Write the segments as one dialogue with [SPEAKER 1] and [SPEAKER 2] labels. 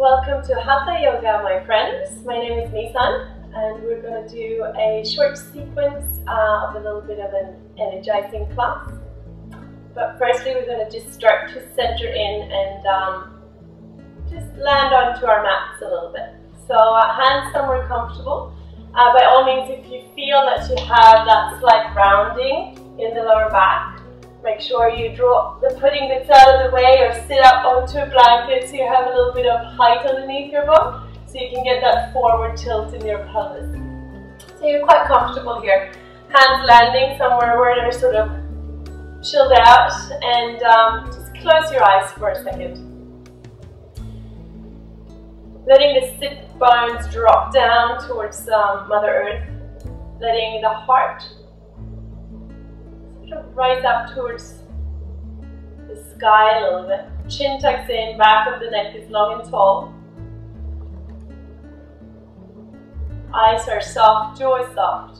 [SPEAKER 1] Welcome to Hatha Yoga, my friends. My name is Mysan, and we're going to do a short sequence of a little bit of an energizing class. But firstly, we're going to just start to center in and just land onto our mats a little bit. So hands somewhere comfortable. By all means, if you feel that you have that slight rounding in the lower back, make sure you drop the pudding bits out of the way or sit up onto a blanket so you have a little bit of height underneath your bum, so you can get that forward tilt in your pelvis. So you're quite comfortable here. Hands landing somewhere where they're sort of chilled out, and just close your eyes for a second. Letting the sit bones drop down towards Mother Earth, letting the heart rise up towards the sky a little bit. Chin tucks in, back of the neck is long and tall. Eyes are soft, jaw is soft.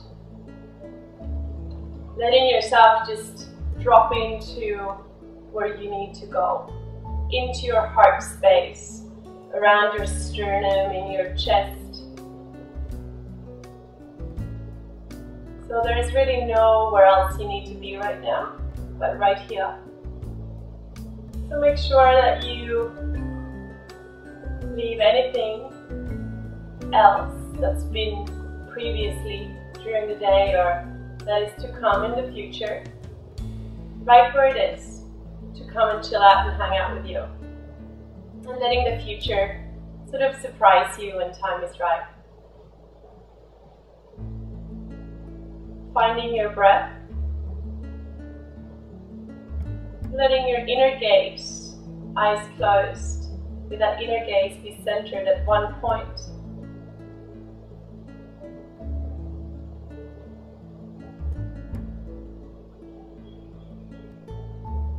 [SPEAKER 1] Letting yourself just drop into where you need to go. Into your heart space, around your sternum, in your chest. So there's really nowhere else you need to be right now, but right here. So make sure that you leave anything else that's been previously during the day or that is to come in the future, right where it is, to come and chill out and hang out with you. And letting the future sort of surprise you when time is right. Finding your breath, letting your inner gaze, eyes closed, with that inner gaze be centered at one point.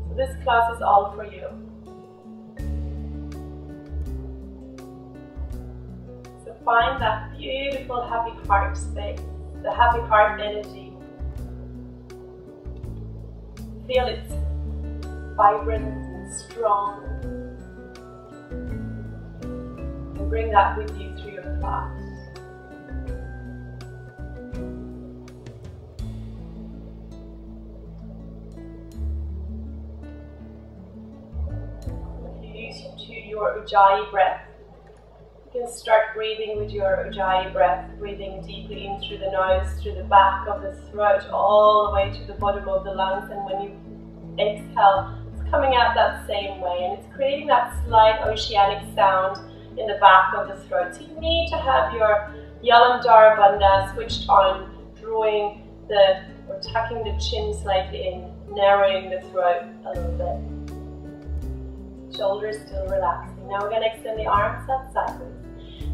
[SPEAKER 1] So this class is all for you. So find that beautiful happy heart space, the happy heart energy. Feel it vibrant and strong, and bring that with you through your class. If you use your Ujjayi breath, you can start breathing with your Ujjayi breath, breathing deeply in through the nose, through the back of the throat, all the way to the bottom of the lungs, and when you exhale, it's coming out that same way, and it's creating that slight oceanic sound in the back of the throat. So you need to have your Jalandhara Bandha switched on, drawing or tucking the chin slightly in, narrowing the throat a little bit. Shoulders still relaxing. Now we're going to extend the arms out sideways.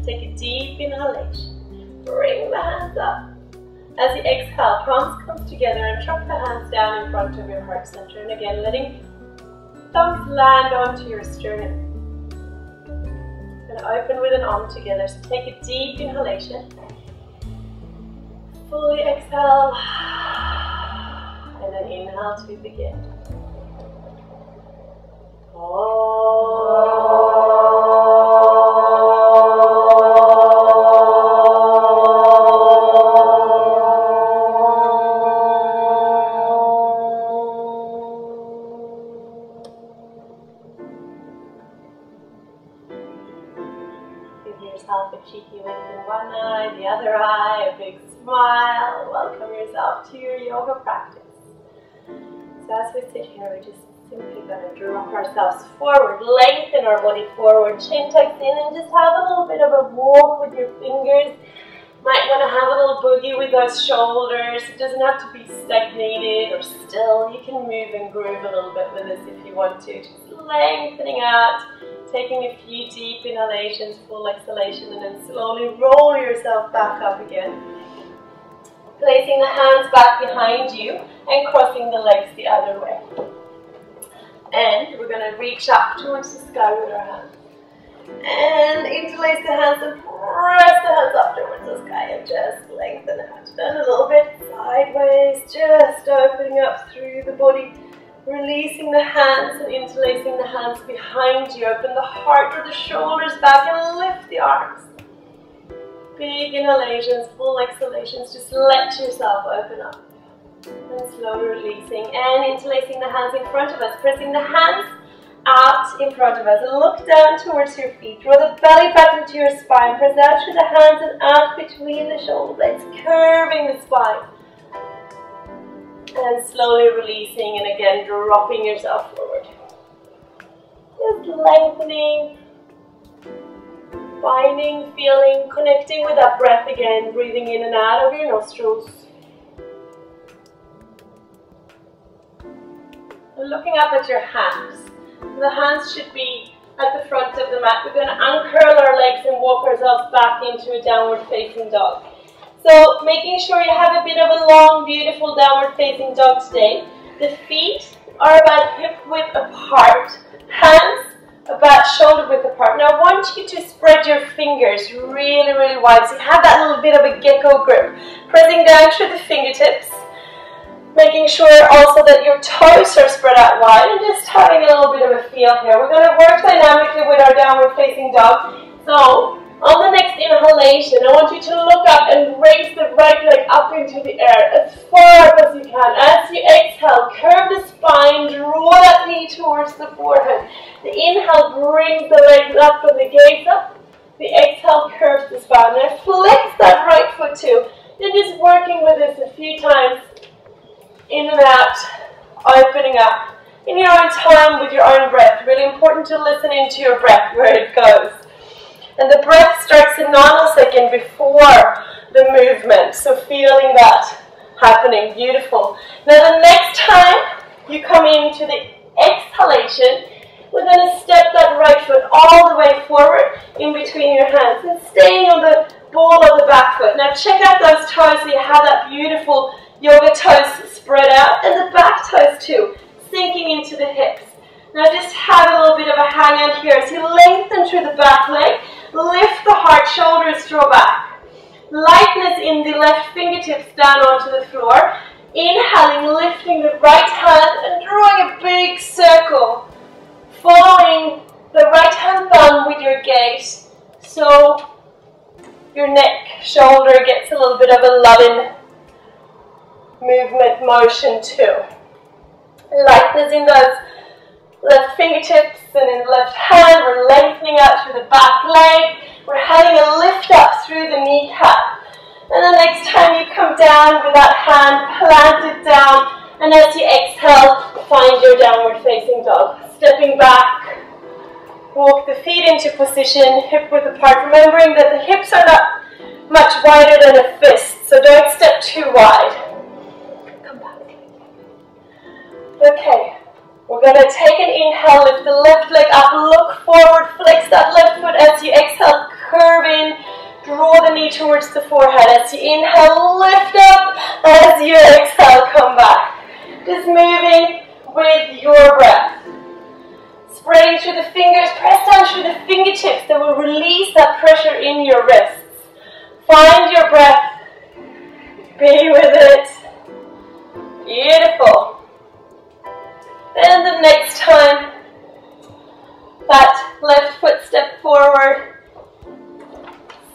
[SPEAKER 1] Take a deep inhalation. Bring the hands up. As you exhale, palms come together and drop the hands down in front of your heart center. And again, letting thumbs land onto your sternum. And open with an Om together. So take a deep inhalation. Fully exhale. And then inhale to begin. Yourself a cheeky wink in one eye, the other eye, a big smile. Welcome yourself to your yoga practice. So as we sit here, we're just simply going to drop ourselves forward, lengthen our body forward, chin tucks in, and just have a little bit of a walk with your fingers. Might want to have a little boogie with those shoulders. It doesn't have to be stagnated or still. You can move and groove a little bit with this if you want to. Just lengthening out. Taking a few deep inhalations, full exhalation, and then slowly roll yourself back up again. Placing the hands back behind you and crossing the legs the other way. And we're going to reach up towards the sky with our hands. And interlace the hands and press the hands up towards the sky and just lengthen out. Then a little bit sideways, just opening up through the body. Release releasing the hands and interlacing the hands behind you. Open the heart or the shoulders back and lift the arms. Big inhalations, full exhalations. Just let yourself open up. And slowly releasing and interlacing the hands in front of us. Pressing the hands out in front of us. And look down towards your feet. Draw the belly back into your spine. Press out through the hands and out between the shoulder blades. Curving the spine. And slowly releasing and again dropping yourself forward. Just lengthening, finding, feeling, connecting with that breath again. Breathing in and out of your nostrils. And looking up at your hands. The hands should be at the front of the mat. We're going to uncurl our legs and walk ourselves back into a downward facing dog. So making sure you have a bit of a long, beautiful downward facing dog today. The feet are about hip width apart. Hands about shoulder width apart. Now I want you to spread your fingers really, really wide. So you have that little bit of a gecko grip. Pressing down through the fingertips. Making sure also that your toes are spread out wide and just having a little bit of a feel here. We're going to work dynamically with our downward facing dog. So on the next inhalation, I want you to look up and raise the right leg up into the air as far up as you can. As you exhale, curve the spine, draw that knee towards the forehead. The inhale brings the legs up and the gaze up. The exhale curves the spine. Now flex that right foot too. Then just working with this a few times. In and out, opening up. In your own time with your own breath. Really important to listen into your breath, where it goes. And the breath starts a nanosecond before the movement. So feeling that happening. Beautiful. Now the next time you come into the exhalation, we're going to step that right foot all the way forward in between your hands and staying on the ball of the back foot. Now check out those toes so you have that beautiful yoga toes spread out and the back toes too, sinking into the hips. Now just have a little bit of a hang on here as you lengthen through the back leg, lift the heart, shoulders draw back. Lightness in the left fingertips down onto the floor. Inhaling, lifting the right hand and drawing a big circle. Following the right hand thumb with your gaze so your neck, shoulder gets a little bit of a loving movement, motion too. Lightness in those left fingertips and in the left hand. We're lengthening out through the back leg. We're having a lift up through the kneecap. And the next time you come down with that hand planted down, and as you exhale, find your downward facing dog. Stepping back, walk the feet into position, hip width apart. Remembering that the hips are not much wider than a fist, so don't step too wide. Come back. Okay, we're going to take an inhale, lift the left leg up, look forward, flex that left foot as you exhale, curve in, draw the knee towards the forehead. As you inhale, lift up, as you exhale, come back. Just moving with your breath. Spreading through the fingers, press down through the fingertips that will release that pressure in your wrists. Find your breath. Be with it. Beautiful. And the next time, that left foot step forward.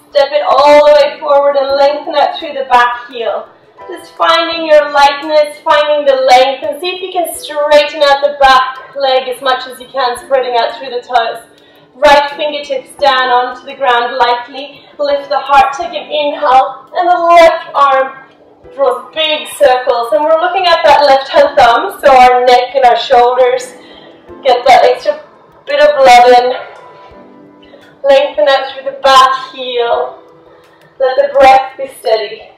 [SPEAKER 1] Step it all the way forward and lengthen out through the back heel. Just finding your lightness, finding the length, and see if you can straighten out the back leg as much as you can, spreading out through the toes. Right fingertips down onto the ground lightly. Lift the heart, take an inhale, and the left arm draws big circles. And we're looking at that left hand thumb, so our neck and our shoulders get that extra bit of love in. Lengthen out through the back heel. Let the breath be steady.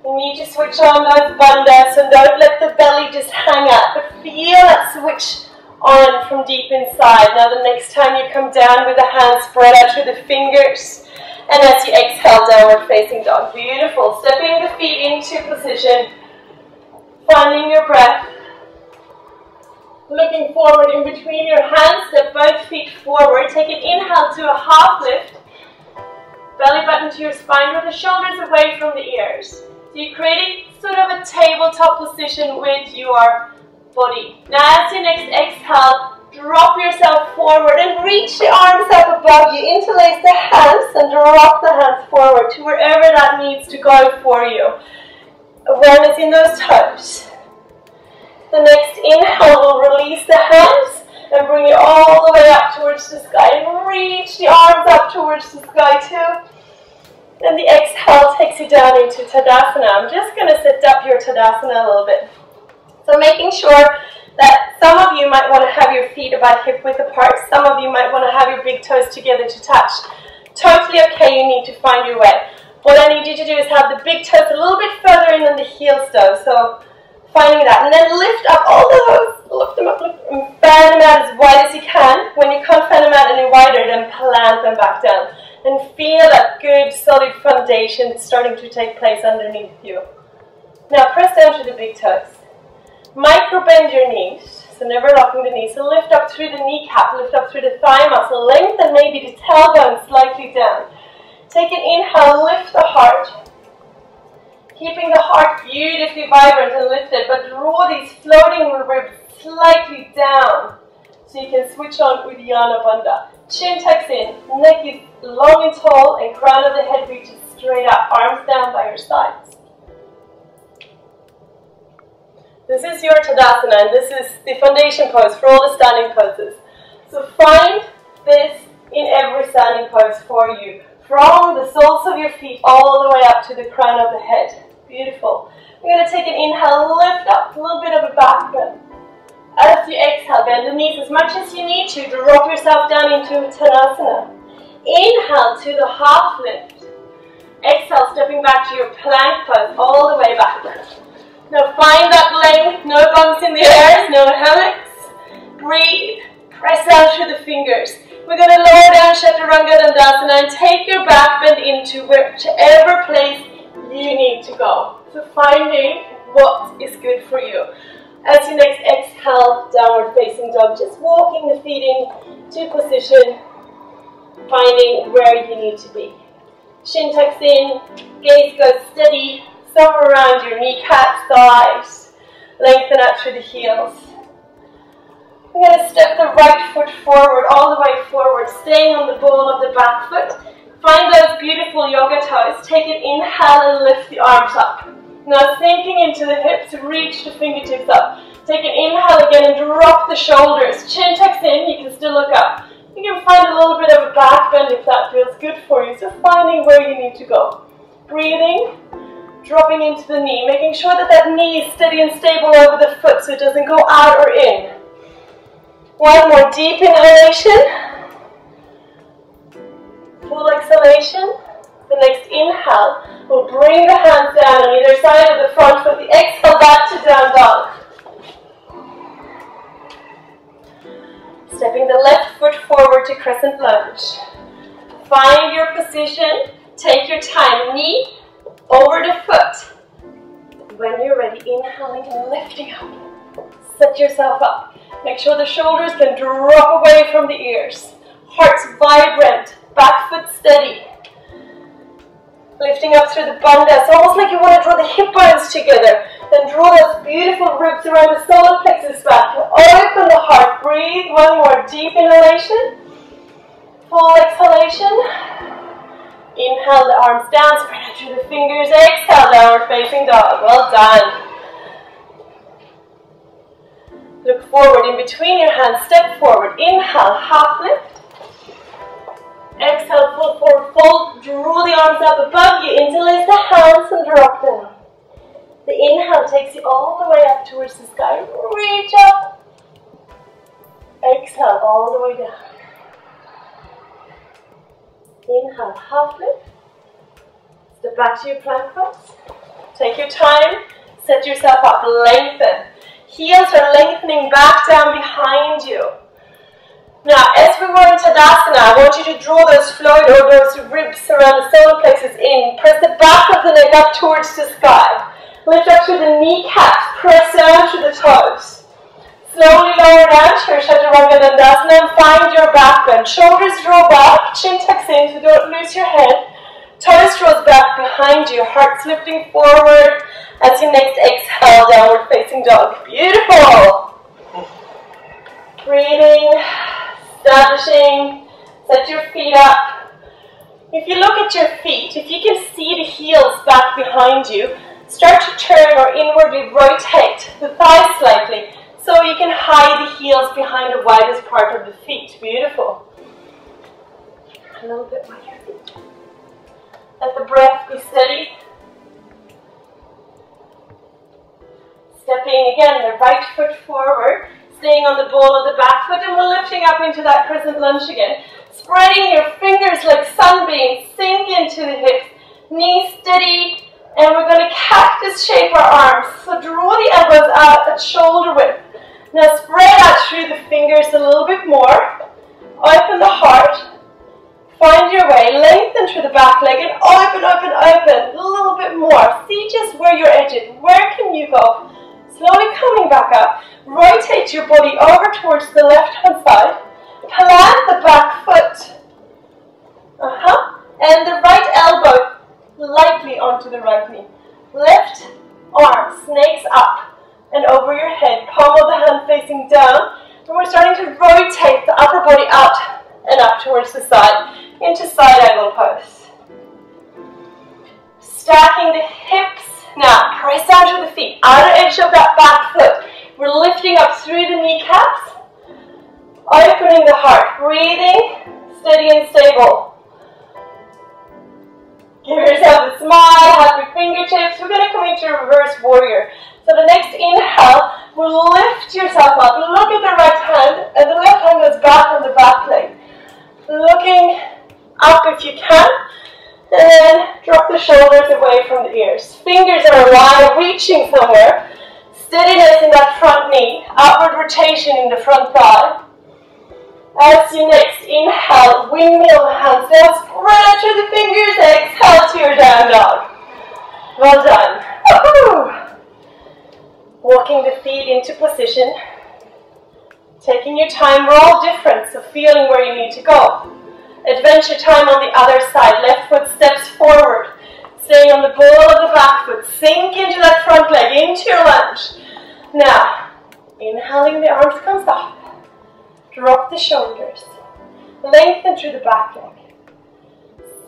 [SPEAKER 1] You need to switch on those bandhas and don't let the belly just hang out, but feel that switch on from deep inside. Now the next time you come down with the hands spread out through the fingers, and as you exhale, downward facing dog. Beautiful. Stepping the feet into position, finding your breath. Looking forward in between your hands, step both feet forward. Take an inhale to a half lift. Belly button to your spine with the shoulders away from the ears. So you're creating sort of a tabletop position with your body. Now as you next exhale, drop yourself forward and reach the arms up above you. Interlace the hands and drop the hands forward to wherever that needs to go for you. Awareness in those toes. The next inhale will release the hands and bring you all the way up towards the sky. And reach the arms up towards the sky too. And the exhale takes you down into Tadasana. I'm just going to set up your Tadasana a little bit. So making sure that some of you might want to have your feet about hip width apart. Some of you might want to have your big toes together to touch. Totally okay, you need to find your way. What I need you to do is have the big toes a little bit further in than the heels though. So finding that. And then lift up all those. Lift them up, lift them, and fan them out as wide as you can. When you can't fan them out any wider, then plant them back down. And feel that good solid foundation starting to take place underneath you. Now press down to the big toes. Micro bend your knees, so never locking the knees. So lift up through the kneecap, lift up through the thigh muscle, lengthen maybe the tailbone slightly down. Take an inhale, lift the heart. Keeping the heart beautifully vibrant and lifted, but draw these floating ribs slightly down so you can switch on Uddiyana Bandha. Chin tucks in, neck is long and tall, and crown of the head reaches straight up, arms down by your sides. This is your Tadasana, and this is the foundation pose for all the standing poses. So find this in every standing pose for you, from the soles of your feet all the way up to the crown of the head. Beautiful. We're going to take an inhale, lift up, a little bit of a back bend. As you exhale, bend the knees as much as you need to. Drop yourself down into Tadasana. Inhale to the half lift. Exhale, stepping back to your plank pose all the way back. Now find that length, no bumps in the air, no hammocks. Breathe, press down through the fingers. We're going to lower down Chaturanga Dandasana and take your back bend into whichever place you need to go. So finding what is good for you. As you next exhale, downward facing dog, just walking the feet into position, finding where you need to be. Shin tucks in, gaze goes steady, somewhere around your kneecaps, thighs, lengthen out through the heels. I'm going to step the right foot forward, all the way forward, staying on the ball of the back foot. Find those beautiful yoga toes. Take an inhale and lift the arms up. Now sinking into the hips, reach the fingertips up. Take an inhale again and drop the shoulders. Chin tucks in, you can still look up. You can find a little bit of a back bend if that feels good for you. So finding where you need to go. Breathing, dropping into the knee, making sure that that knee is steady and stable over the foot so it doesn't go out or in. One more deep inhalation. Full exhalation. The next inhale will bring the hands down on either side of the front foot. The exhale back to down dog. Stepping the left foot forward to crescent lunge. Find your position. Take your time. Knee over the foot. When you're ready, inhaling and lifting up. Set yourself up. Make sure the shoulders can drop away from the ears. Heart's vibrant. Back foot steady. Lifting up through the bandha. It's almost like you want to draw the hip bones together. Then draw those beautiful ribs around the solar plexus back. Open the heart. Breathe. One more deep inhalation. Full exhalation. Inhale the arms down. Spread out through the fingers. Exhale, downward facing dog. Well done. Look forward in between your hands. Step forward. Inhale, half lift. Exhale, full forward fold. Draw the arms up above you. Interlace the hands and drop down. The inhale takes you all the way up towards the sky. Reach up. Exhale, all the way down. Inhale, half lift. Step back to your plank pose. Take your time. Set yourself up. Lengthen. Heels are lengthening back down behind you. Now, as we were in Tadasana, I want you to draw those float or those ribs around the solar plexus in. Press the back of the neck up towards the sky. Lift up through the kneecaps. Press down to the toes. Slowly lower down to your Chaturanga Dandasana and find your back bend. Shoulders draw back, chin tucks in so don't lose your head. Toes draws back behind you. Heart's lifting forward as you next exhale, downward facing dog. Beautiful. Breathing, establishing, set your feet up. If you look at your feet, if you can see the heels back behind you, start to turn or inwardly rotate the thighs slightly so you can hide the heels behind the widest part of the feet. Beautiful. A little bit wider. Let the breath be steady. Stepping again, the right foot forward, staying on the ball of the back foot, and we're lifting up into that crescent lunge again. Spreading your fingers like sunbeams, sink into the hips, knees steady, and we're going to cactus shape our arms. So draw the elbows out at shoulder width. Now spread out through the fingers a little bit more. Open the heart. Find your way, lengthen through the back leg and open, open, open. A little bit more. See just where you're edging. Where can you go? Slowly coming back up. Rotate your body over towards the left-hand side. Plant the back foot. And the right elbow lightly onto the right knee. Left arm snakes up and over your head. Palm of the hand facing down. And we're starting to rotate the upper body out and up towards the side into side angle pose. Stacking the hips. Now press down to the feet. Outer edge of that back foot. We're lifting up through the kneecaps. Opening the heart. Breathing. Steady and stable. Give yourself a smile. Happy fingertips. We're going to come into reverse warrior. So the next inhale will lift yourself up. Look at the right hand and the left hand goes back on the back leg. Looking up if you can, and then drop the shoulders away from the ears. Fingers are aligned, reaching somewhere. Steadiness in that front knee, outward rotation in the front thigh. As you next inhale, windmill the hands down, spread out through the fingers, exhale to your down dog. Well done. Walking the feet into position. Taking your time, we're all different, so feeling where you need to go. Adventure time on the other side. Left foot steps forward. Staying on the ball of the back foot. Sink into that front leg, into your lunge. Now, inhaling, the arms comes up. Drop the shoulders. Lengthen through the back leg.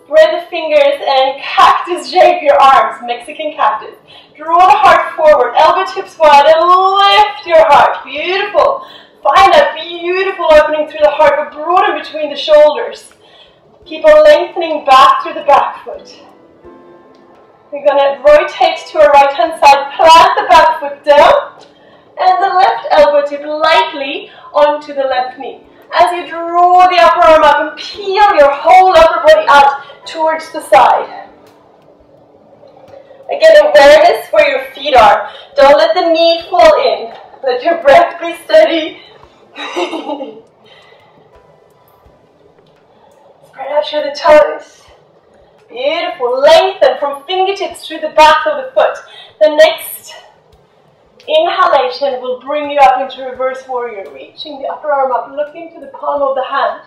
[SPEAKER 1] Spread the fingers and cactus shape your arms. Mexican cactus. Draw the heart forward. Elbow tips wide and lift your heart. Beautiful. Find that beautiful opening through the heart, but broaden between the shoulders. Keep on lengthening back through the back foot. We're going to rotate to our right hand side, plant the back foot down, and the left elbow tip lightly onto the left knee. As you draw the upper arm up and peel your whole upper body out towards the side. Again, awareness where your feet are. Don't let the knee fall in. Let your breath be steady. Spread out through the toes. Beautiful. Lengthen from fingertips through the back of the foot. The next inhalation will bring you up into reverse warrior. Reaching the upper arm up, looking to the palm of the hand.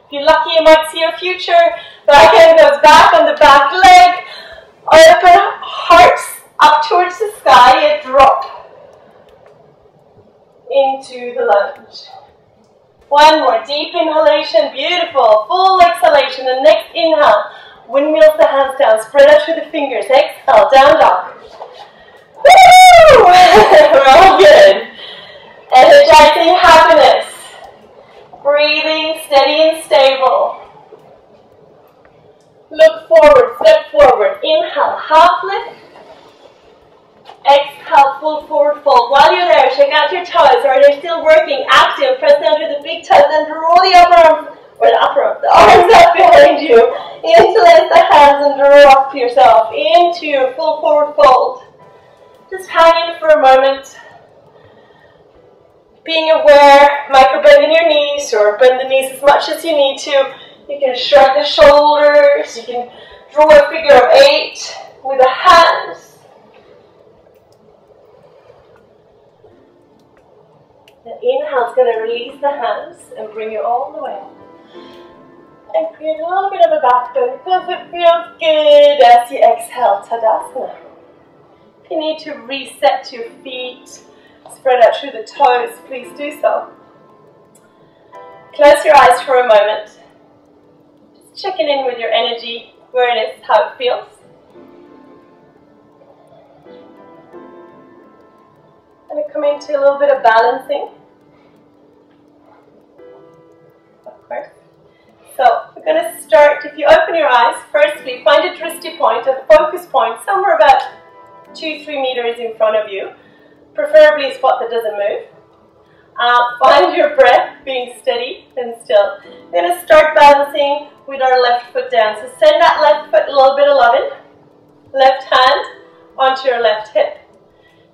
[SPEAKER 1] If you're lucky, you might see your future. Back hand goes back on the back leg. Open hearts up towards the sky and drop into the lunge. One more deep inhalation, beautiful. Full exhalation, and next inhale, windmills the hands down, spread out through the fingers. Exhale, down dog. Woo! We're all good. Energizing happiness. Breathing steady and stable. Look forward, step forward. Inhale, half lift. Exhale, full forward fold. While you're there, check out your toes. Are they still working? Active. Press down to the big toes and draw the upper arms, or the arms up behind you. Interlace the hands and draw up yourself into full forward fold. Just hang in for a moment. Being aware, micro bend in your knees, or bend the knees as much as you need to. You can shrug the shoulders. You can draw a figure of 8 with the hands. The inhale is going to release the hands and bring you all the way up. And create a little bit of a back bend because it feels good as you exhale, Tadasana. If you need to reset your feet, spread out through the toes, please do so. Close your eyes for a moment. Just checking in with your energy, where it is, how it feels. And come into a little bit of balancing. Of course. So we're going to start, if you open your eyes, firstly find a drishti point, a focus point, somewhere about 2-3 meters in front of you. Preferably a spot that doesn't move. Find your breath, being steady and still. We're going to start balancing with our left foot down. So send that left foot a little bit of loving. Left hand onto your left hip.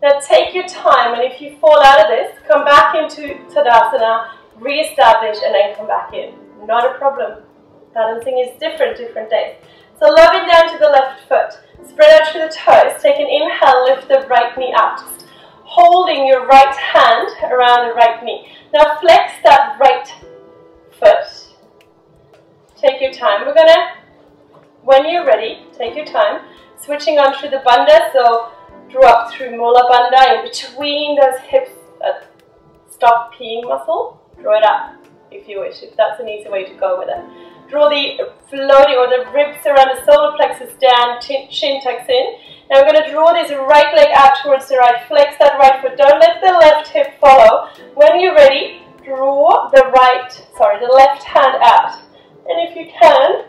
[SPEAKER 1] Now take your time, and if you fall out of this, come back into Tadasana, re-establish, and then come back in. Not a problem. Balancing is different days. So loving down to the left foot. Spread out through the toes. Take an inhale, lift the right knee up. Just holding your right hand around the right knee. Now flex that right foot. Take your time. We're gonna, when you're ready, take your time. Switching on through the bandha, so drop through Mula Bandha in between those hips. Stop peeing muscle. Draw it up if you wish, if that's an easy way to go with it. Draw the floating or the ribs around the solar plexus down, chin tucks in. Now we're going to draw this right leg out towards the right. Flex that right foot. Don't let the left hip follow. When you're ready, draw the left hand out. And if you can,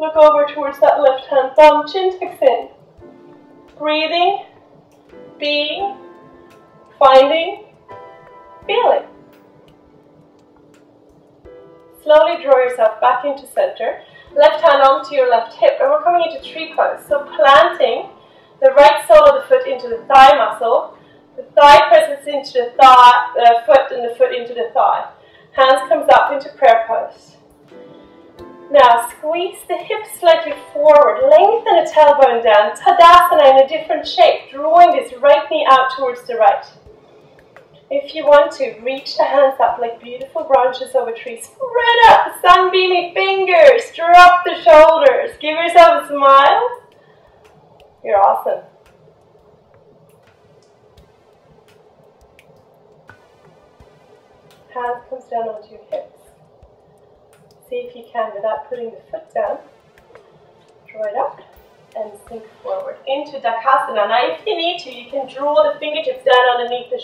[SPEAKER 1] look over towards that left hand thumb, chin tucks in. Breathing, being, finding, feeling. Slowly draw yourself back into center. Left hand onto your left hip, and we're coming into tree pose. So planting the right sole of the foot into the thigh muscle. The thigh presses into the foot, and the foot into the thigh. Hands comes up into prayer pose. Now squeeze the hips slightly forward. Lengthen the tailbone down. Tadasana in a different shape. Drawing this right knee out towards the right. If you want to, reach the hands up like beautiful branches of a tree. Spread out the sunbeamy fingers. Drop the shoulders. Give yourself a smile. You're awesome. Hands comes down onto your hips. See if you can, without putting the foot down, draw it up and sink forward into Dakasana. Now if you need to, you can draw the fingertips down underneath the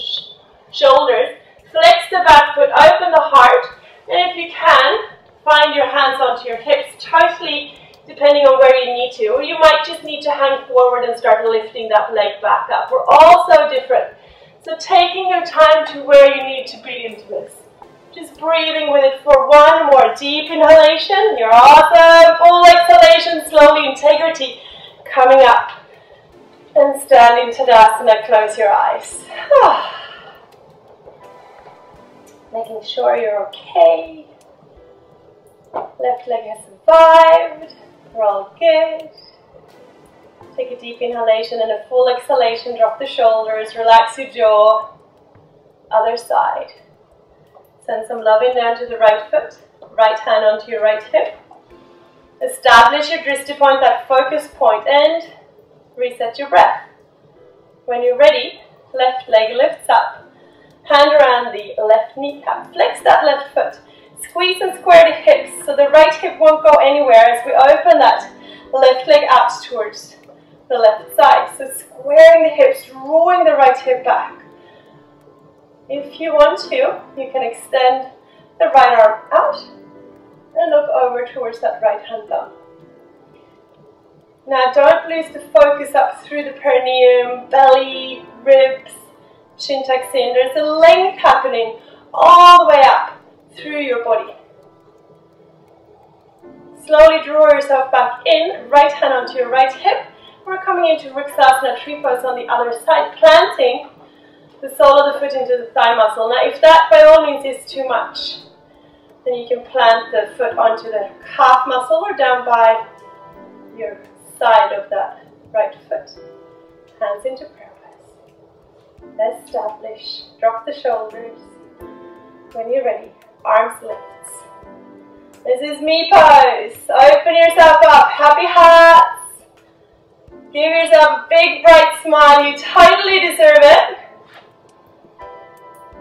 [SPEAKER 1] shoulders, flex the back foot, open the heart, and if you can, find your hands onto your hips, totally depending on where you need to, or you might just need to hang forward and start lifting that leg back up. We're all so different. So taking your time to where you need to be into this. Just breathing with it for one more deep inhalation. You're awesome. Full exhalation, slowly, integrity coming up. And stand in Tadasana, close your eyes. Making sure you're okay. Left leg has survived. We're all good. Take a deep inhalation and a full exhalation. Drop the shoulders, relax your jaw. Other side. Send some loving down to the right foot. Right hand onto your right hip. Establish your drishti point, that focus point, and reset your breath. When you're ready, left leg lifts up. Hand around the left kneecap. Flex that left foot. Squeeze and square the hips so the right hip won't go anywhere as we open that left leg out towards the left side. So squaring the hips, drawing the right hip back. If you want to, you can extend the right arm out and look over towards that right hand thumb. Now don't lose the focus up through the perineum, belly, ribs, chin tucks in. There's a length happening all the way up through your body. Slowly draw yourself back in, right hand onto your right hip. We're coming into Vriksasana, tree pose on the other side, planting the sole of the foot into the thigh muscle. Now if that by all means is too much, then you can plant the foot onto the calf muscle or down by your side of that right foot. Hands into prayer pose. Establish. Drop the shoulders. When you're ready, arms lifts. This is me pose. Open yourself up. Happy hearts. Give yourself a big bright smile. You totally deserve it.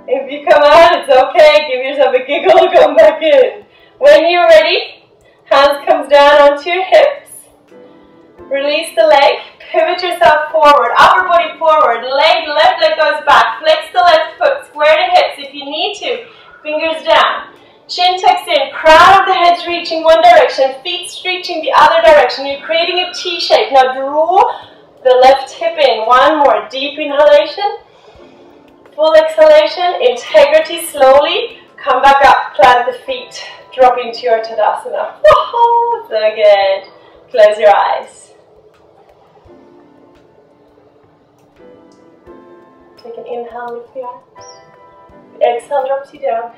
[SPEAKER 1] If you come out, it's okay. Give yourself a giggle, come back in. When you're ready, hands comes down onto your hips. Release the leg, pivot yourself forward, upper body forward, left leg goes back, flex the left foot, square the hips if you need to, fingers down. Chin tucks in, crown of the head's reaching one direction, feet reaching the other direction. You're creating a T shape. Now draw the left hip in. One more, deep inhalation, full exhalation, integrity slowly. Come back up, plant the feet, drop into your Tadasana. Whoa, so good. Close your eyes. Take an inhale with the arms. Exhale drops you down.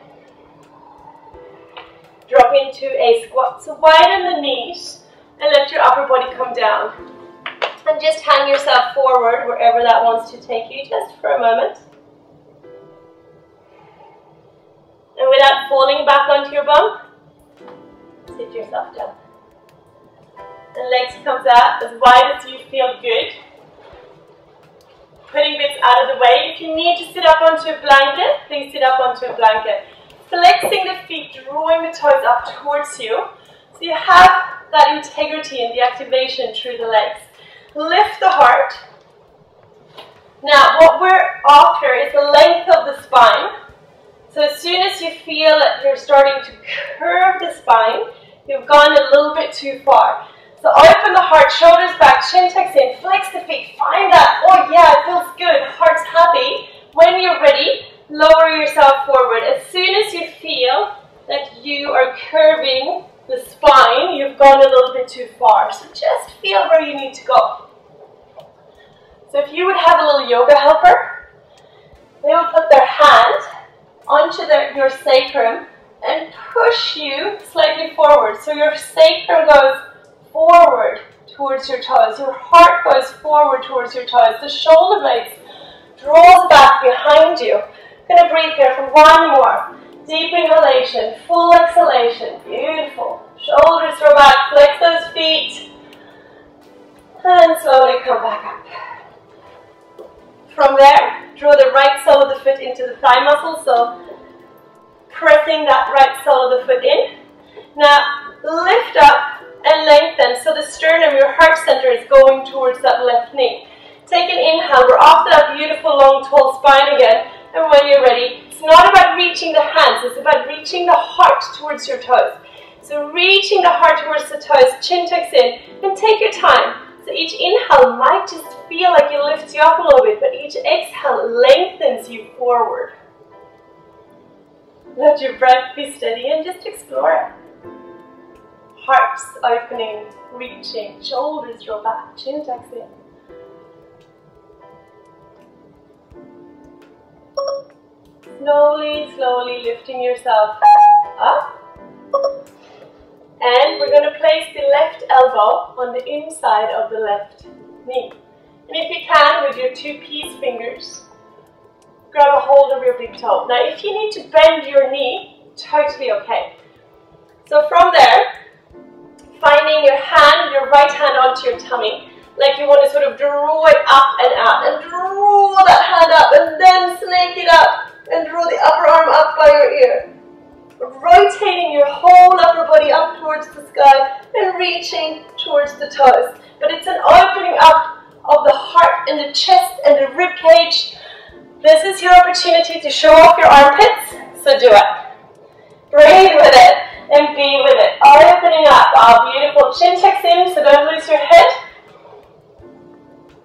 [SPEAKER 1] Drop into a squat. So widen the knees and let your upper body come down. And just hang yourself forward wherever that wants to take you, just for a moment. And without falling back onto your bum, sit yourself down. And legs comes out as wide as you feel good. Putting bits out of the way. If you need to sit up onto a blanket, please sit up onto a blanket. Flexing the feet, drawing the toes up towards you. So you have that integrity and the activation through the legs. Lift the heart. Now what we're after is the length of the spine. So as soon as you feel that you're starting to curve the spine, you've gone a little bit too far. So open the heart, shoulders back, chin tucks in, flex the feet, find that, oh yeah, it feels good, heart's happy. When you're ready, lower yourself forward. As soon as you feel that you are curving the spine, you've gone a little bit too far. So just feel where you need to go. So if you would have a little yoga helper, they will put their hand onto your sacrum and push you slightly forward. So your sacrum goes forward towards your toes. Your heart goes forward towards your toes. The shoulder blades draws back behind you. Gonna breathe here for one more. Deep inhalation, full exhalation. Beautiful. Shoulders draw back, flex those feet. And slowly come back up. From there, draw the right sole of the foot into the thigh muscle. So pressing that right sole of the foot in. Now lift up and lengthen, so the sternum, your heart center, is going towards that left knee. Take an inhale, we're off that beautiful long tall spine again, and when you're ready, it's not about reaching the hands, it's about reaching the heart towards your toes. So reaching the heart towards the toes, chin tucks in, and take your time. So each inhale might just feel like it lifts you up a little bit, but each exhale lengthens you forward. Let your breath be steady and just explore it. Hearts opening, reaching, shoulders draw back, chin tucks in. Slowly, slowly lifting yourself up. And we're going to place the left elbow on the inside of the left knee. And if you can, with your two peace fingers, grab a hold of your big toe. Now if you need to bend your knee, totally okay. So from there, finding your hand, your right hand onto your tummy, like you want to sort of draw it up and out, and draw that hand up, and then snake it up, and draw the upper arm up by your ear. Rotating your whole upper body up towards the sky, and reaching towards the toes. But it's an opening up of the heart and the chest and the rib cage. This is your opportunity to show off your armpits, so do it. Breathe with it. And be with it. Opening up. Oh, beautiful. Chin tucks in, so don't lose your head.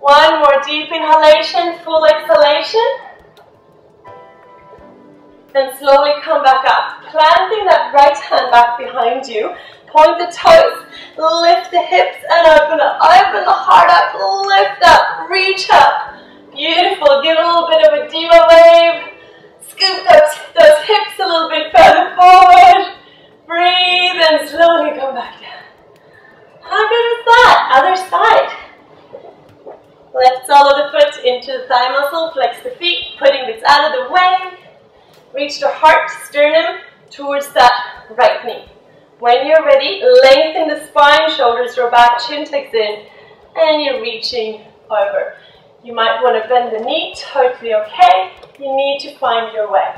[SPEAKER 1] One more deep inhalation, full exhalation. And slowly come back up. Planting that right hand back behind you. Point the toes. Lift the hips and open up. Open the heart up. Lift up. Reach up. Beautiful. Give a little bit of a diva wave. Scoop those hips a little bit further forward. Breathe and slowly come back down. How good is that? Other side. Left sole of the foot into the thigh muscle. Flex the feet, putting this out of the way. Reach the heart, sternum towards that right knee. When you're ready, lengthen the spine, shoulders draw back, chin tucks in, and you're reaching over. You might want to bend the knee, totally okay. You need to find your way.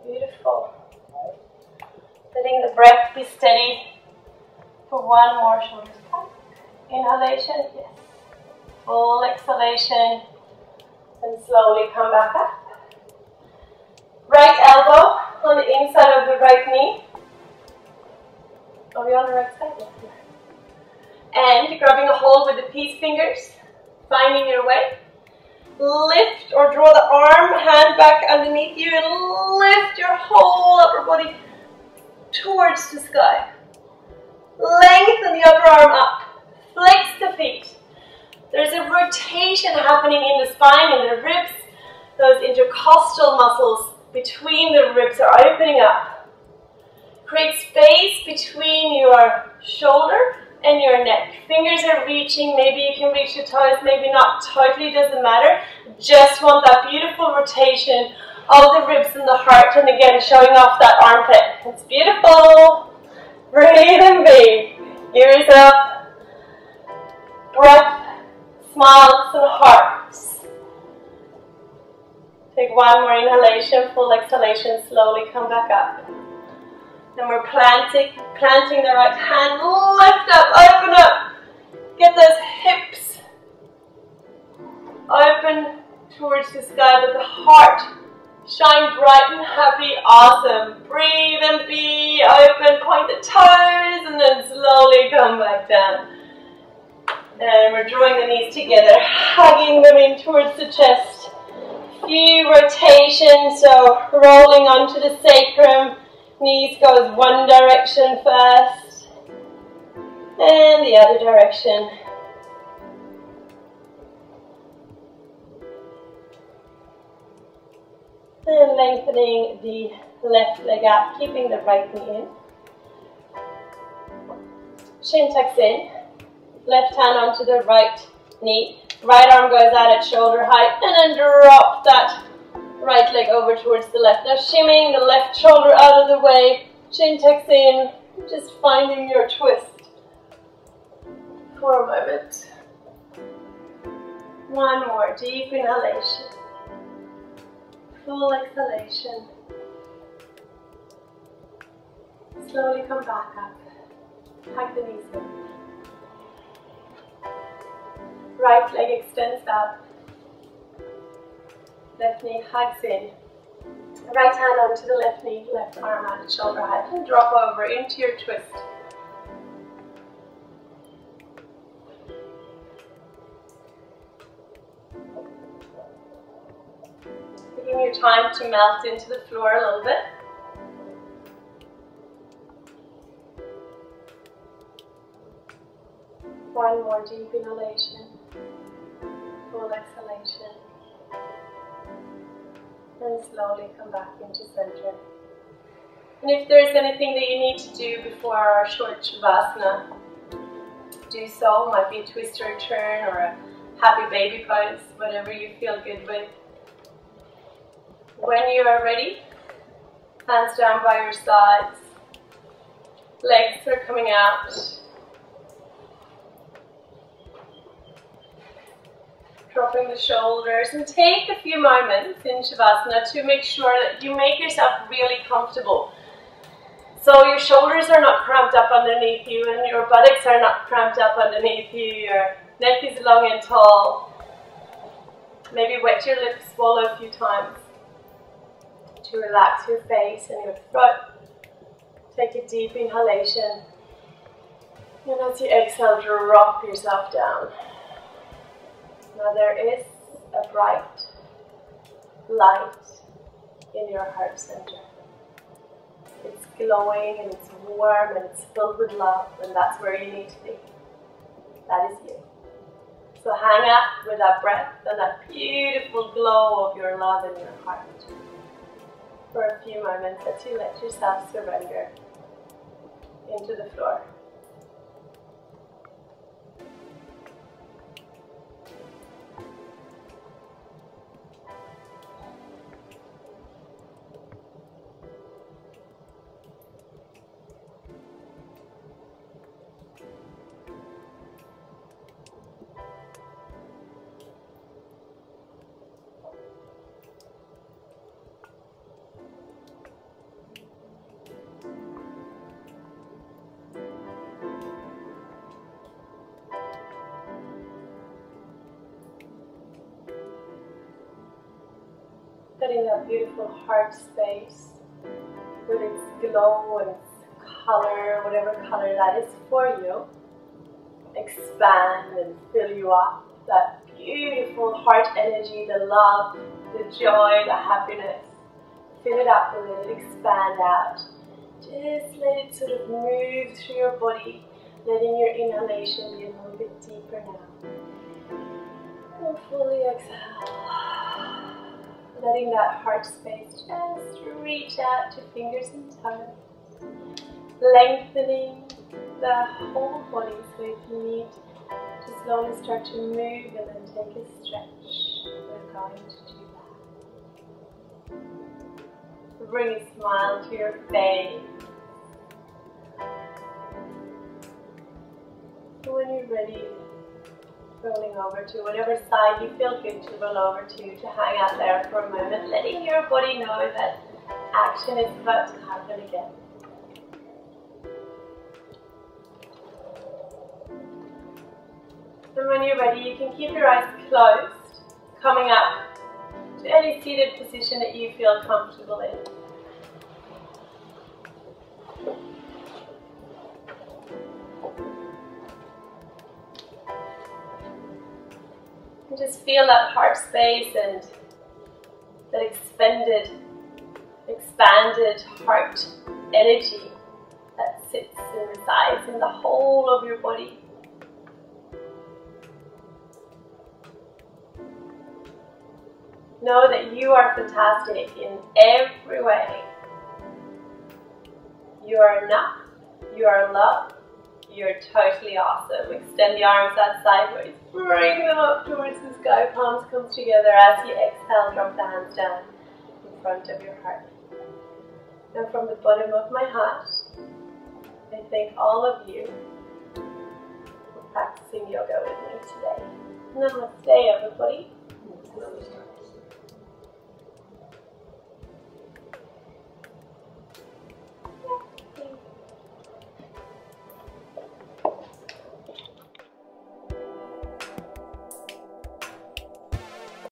[SPEAKER 1] Beautiful. Letting the breath be steady for one more shoulder tap. Inhalation, yes. Full exhalation. And slowly come back up. Right elbow on the inside of the right knee. Are we on the right side? Yes. And grabbing a hold with the peace fingers, finding your way. Lift or draw the arm, hand back underneath you, and lift your whole upper body towards the sky. Lengthen the upper arm up. Flex the feet. There's a rotation happening in the spine and the ribs. Those intercostal muscles between the ribs are opening up. Create space between your shoulder and your neck. Fingers are reaching. Maybe you can reach your toes, maybe not. Totally doesn't matter. Just want that beautiful rotation of the ribs and the heart. And again, showing off that armpit. It's beautiful. Breathe and be. Give yourself breath, smiles and hearts. Take one more inhalation, full exhalation, slowly come back up. Then we're planting the right hand, lift up, open up. Get those hips open towards the sky, but the heart shine bright and happy, awesome. Breathe and be open, point the toes, and then slowly come back down. And we're drawing the knees together, hugging them in towards the chest. Few rotations, so rolling onto the sacrum. Knees goes one direction first, and the other direction. And lengthening the left leg out, keeping the right knee in. Shin tucks in, left hand onto the right knee. Right arm goes out at shoulder height, and then drop that right leg over towards the left. Now shimmying the left shoulder out of the way, shin tucks in, just finding your twist for a moment. One more deep inhalation. Full exhalation. Slowly come back up. Hug the knees in. Right leg extends out. Left knee hugs in. Right hand onto the left knee, left arm out at shoulder height, and drop over into your twist. Taking your time to melt into the floor a little bit. One more deep inhalation, full exhalation, and slowly come back into center. And if there's anything that you need to do before our short Shavasana, do so. Might be a twist or a turn or a happy baby pose, whatever you feel good with. When you are ready, hands down by your sides, legs are coming out. Dropping the shoulders, and take a few moments in Shavasana to make sure that you make yourself really comfortable. So your shoulders are not cramped up underneath you, and your buttocks are not cramped up underneath you. Your neck is long and tall. Maybe wet your lips, swallow a few times to relax your face and your throat. Take a deep inhalation, and as you exhale, drop yourself down. Now there is a bright light in your heart center. It's glowing and it's warm and it's filled with love, and that's where you need to be. That is you. So hang out with that breath and that beautiful glow of your love in your heart for a few moments as you let yourself surrender into the floor. letting that beautiful heart space with its glow and its color, whatever color that is for you, expand and fill you up. That beautiful heart energy, the love, the joy, the happiness. Fill it up and let it expand out. Just let it sort of move through your body, letting your inhalation be a little bit deeper now. And fully exhale. Letting that heart space just reach out to fingers and toes. Lengthening the whole body, so if you need to slowly start to move and then take a stretch, we're going to do that. Bring a smile to your face. When you're ready, rolling over to whatever side you feel good to roll over to hang out there for a moment, letting your body know that action is about to happen again. And when you're ready, you can keep your eyes closed, coming up to any seated position that you feel comfortable in. And just feel that heart space and that expanded heart energy that sits and resides in the whole of your body. Know that you are fantastic in every way. You are enough. You are loved. You're totally awesome. Extend the arms out sideways. Bring them up towards the sky. Palms come together. As you exhale, drop the hands down in front of your heart. And from the bottom of my heart, I thank all of you for practicing yoga with me today. Namaste, everybody.